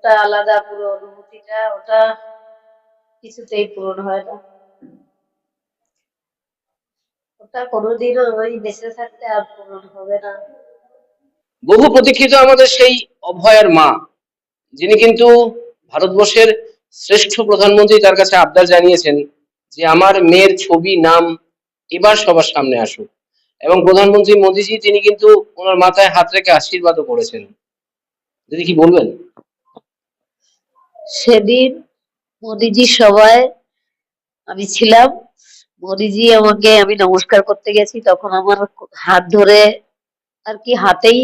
ওটা আলাদা পুরো অনুভূতিটা, ওটা কিছুতেই পূরণ হয় না। ওটা কোনোদিনও ওই বেঁচে থাকতে আর পূরণ হবে না। বহু প্রতীক্ষিত আমাদের সেই অভয়ার মা, যিনি কিন্তু ভারতবর্ষের শ্রেষ্ঠ প্রধানমন্ত্রী, তার কাছে আবদার জানিয়েছেন যে আমার মেয়ের ছবি নাম এবার সবার সামনে আসুক। এবং প্রধানমন্ত্রী মোদীজি তিনি কিন্তু ওনার মাথায় হাত রেখে আশীর্বাদও করেছেন। যদি কি বলবেন? সেদিন মোদিজির সভায় আমি ছিলাম। মোদিজি আমাকে, আমি নমস্কার করতে গেছি, তখন আমার হাত ধরে আর কি হাতেই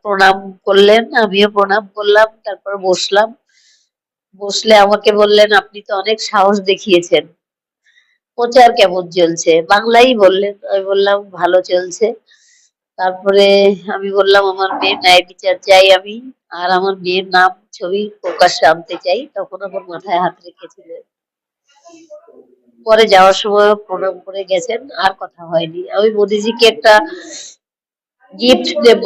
প্রণাম করলেন, আমিও প্রণাম করলাম, তারপর বসলাম। বসলে আমাকে বললেন, আপনি তো অনেক সাহস দেখিয়েছেন, প্রচার কেমন চলছে? বাংলাই বললেন। আমি বললাম, ভালো চলছে। তারপরে আমি বললাম, আমার মেয়ের ন্যায় বিচার চাই আমি, আর আমার মেয়ের নাম ছবি প্রকাশ্যে আনতে চাই। তখন আমার মাথায় হাত রেখেছিলেন। পরে যাওয়ার সময় প্রণাম করে গেছেন, আর কথা হয়নি। আমি মোদিজিকে একটা গিফট দেব,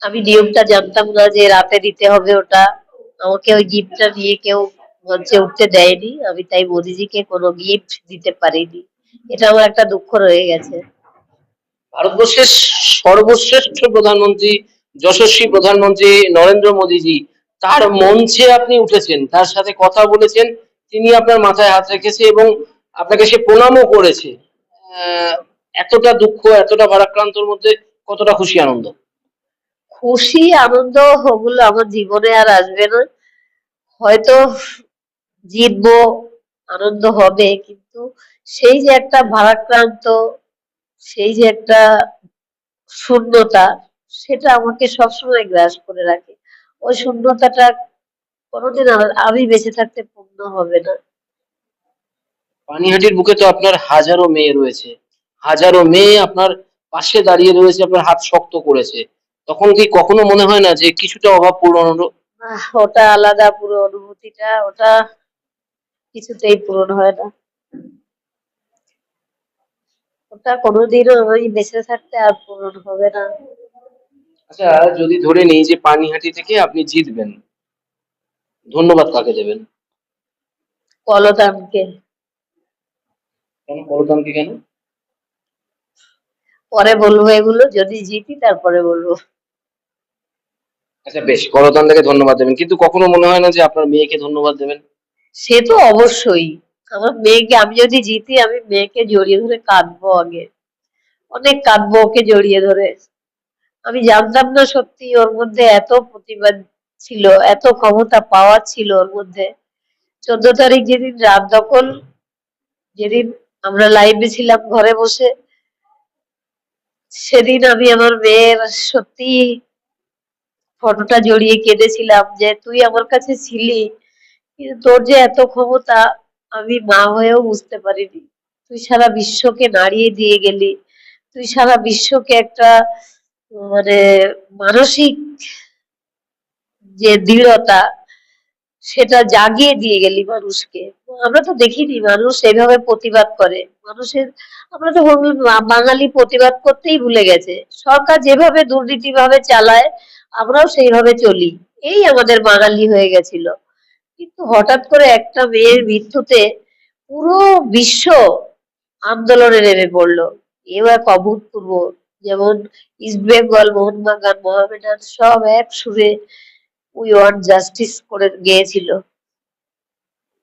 আমি নিয়মটা জানতাম না যে রাতে দিতে হবে ওটা। আমাকে ওই গিফটটা নিয়ে কেউ মঞ্চে উঠতে দেয়নি, আমি তাই মোদিজিকে কোনো গিফট দিতে পারিনি। এটা আমার একটা দুঃখ রয়ে গেছে। ভারতবর্ষের সর্বশ্রেষ্ঠ প্রধানমন্ত্রী, যশস্বী প্রধানমন্ত্রী নরেন্দ্র মোদীজি, তার মঞ্চে আপনি উঠেছেন, তার সাথে কথা বলেছেন, তিনি আপনার মাথায় হাত রেখেছে এবং আপনাকে সে প্রণামও করেছে। আহ, এতটা দুঃখ, এতটা ভারাক্রান্তর মধ্যে কতটা খুশি আনন্দ! খুশি আনন্দ ওগুলো আমার জীবনে আর আসবে না। হয়তো জিতবো, আনন্দ হবে, কিন্তু সেই যে একটা ভারাক্রান্ত, সেই যে একটা শূন্যতা, সেটা আমাকে সবসময় গ্রাস করে রাখে। ওই শূন্যতাটা কোনোদিন আমি বেঁচে থাকতে পূর্ণ হবে না। পানিহাটির বুকে তো আপনার হাজারো মেয়ে রয়েছে, হাজারো মেয়ে আপনার পাশে দাঁড়িয়ে রয়েছে, আপনার হাত শক্ত করেছে। তখন কি কখনো মনে হয় না যে কিছুটা অভাব পূরণ হলো? ওটা আলাদা পুরো অনুভূতিটা, ওটা কিছুতেই পূরণ হয় না। ওটা কোনোদিনও ওই বেঁচে থাকতে আর পূরণ হবে না। আচ্ছা, যদি ধরে নিই যে পানিহাটি থেকে আপনি জিতবেন, ধন্যবাদ কাকে দেবেন? কলতানকে। কেন কলকাতাকে কেন? পরে বলবো এগুলো, যদি জিতি তারপরে বলবো। আচ্ছা বেশ, কলকাতাকে ধন্যবাদ দেবেন, কিন্তু কখনো মনে হয় না যে আপনার মেয়েকে ধন্যবাদ দেবেন? সে তো অবশ্যই। আমার মেয়েকে, আমি যদি জিতি আমি মেয়েকে জড়িয়ে ধরে কাঁদবো আগে, অনেক কাঁদবো ওকে জড়িয়ে ধরে। আমি জানতাম না সত্যি ওর মধ্যে এত প্রতিভা ছিল, এত ক্ষমতা পাওয়ার ছিল ওর মধ্যে। 14 তারিখ যেদিন রাত দখল, যেদিন আমরা লাইভে ছিলাম ঘরে বসে, সেদিন আমি আমার মেয়ের সত্যি ফটোটা জড়িয়ে কেঁদেছিলাম যে তুই আমার কাছে ছিলি, কিন্তু তোর যে এত ক্ষমতা আমি মা হয়েও বুঝতে পারিনি। তুই সারা বিশ্বকে নাড়িয়ে দিয়ে গেলি, তুই সারা বিশ্বকে একটা মানে মানসিক যে দৃঢ়তা, সেটা জাগিয়ে দিয়ে গেলি মানুষকে। আমরা তো দেখিনি মানুষ এভাবে প্রতিবাদ করে। মানুষের, আমরা তো বাঙালি প্রতিবাদ করতেই ভুলে গেছে। সরকার যেভাবে দুর্নীতি ভাবে চালায় আমরাও সেইভাবে চলি, এই আমাদের বাঙালি হয়ে গেছিল। কিন্তু হঠাৎ করে একটা মেয়ের মৃত্যুতে পুরো বিশ্ব আন্দোলনে নেমে পড়লো। এও এক অভূতপূর্ব। যেমন ইস্ট বেঙ্গল, মোহনবাগান, মোহামেডান সব এক সুরে উই ওয়ান্ট জাস্টিস করে গেয়েছিল।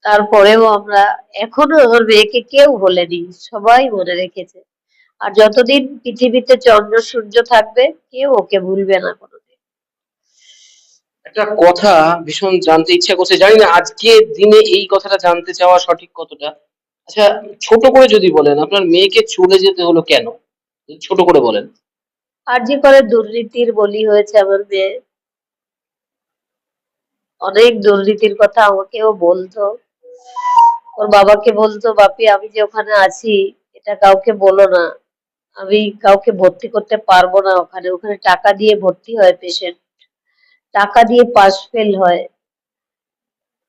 তারপরেও আমরা, এখনো আমার মেয়েকে কেউ ভোলেনি, সবাই মনে রেখেছে। আর যতদিন পৃথিবীতে চন্দ্র সূর্য থাকবে কেউ ওকে ভুলবে না কোনোদিন। একটা কথা ভীষণ জানতে ইচ্ছা করছে, জানি না আজকে দিনে এই কথাটা জানতে চাওয়া সঠিক কতটা। আচ্ছা, ছোট করে যদি বলেন আপনার মেয়েকে চলে যেতে হলো কেন, যদি ছোট করে বলেন। আর যে করে দুর্নীতির বলি হয়েছে আমার মেয়ে। অনেক দুর্নীতির কথা আমাকেও বলতো, ওর বাবাকে বলতো, বাপি আমি যে ওখানে আছি এটা কাউকে বলো না, আমি কাউকে ভর্তি করতে পারবো না ওখানে, ওখানে টাকা দিয়ে ভর্তি হয় পেশেন্ট, টাকা দিয়ে পাস ফেল হয়,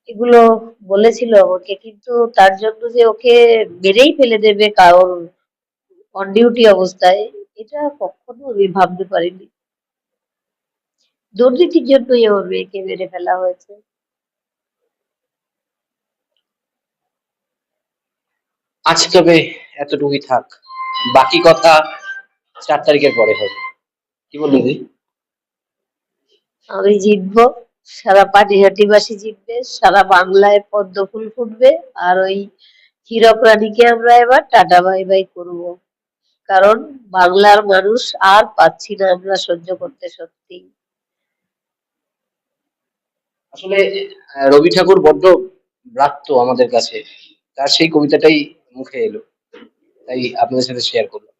এগুলো বলেছিল আমাকে। কিন্তু তার জন্য যে ওকে মেরেই ফেলে দেবে কারোর অন ডিউটি অবস্থায়, এটা কখনো আমি ভাবতে পারিনি। দুর্নীতির জন্যই আমার মেয়েকে মেরে ফেলা হয়েছে। আজ তবে এতটুকুই থাক, বাকি কথা 4 তারিখের পরে হবে। কি বললেন দিদি? আমি জিতবো, সারা পাটিহাটিবাসী জিতবে, সারা বাংলায় পদ্ম ফুল ফুটবে, আর ওই হীরক রানীকে আমরা এবার টাটা বাই বাই করবো। কারণ বাংলার মানুষ আর পাচ্ছি না আমরা সহ্য করতে, সত্যি। আসলে রবি ঠাকুর বড্ড ব্রাত্য আমাদের কাছে, তার সেই কবিতাটাই মুখে এলো, তাই আপনাদের সাথে শেয়ার করলাম।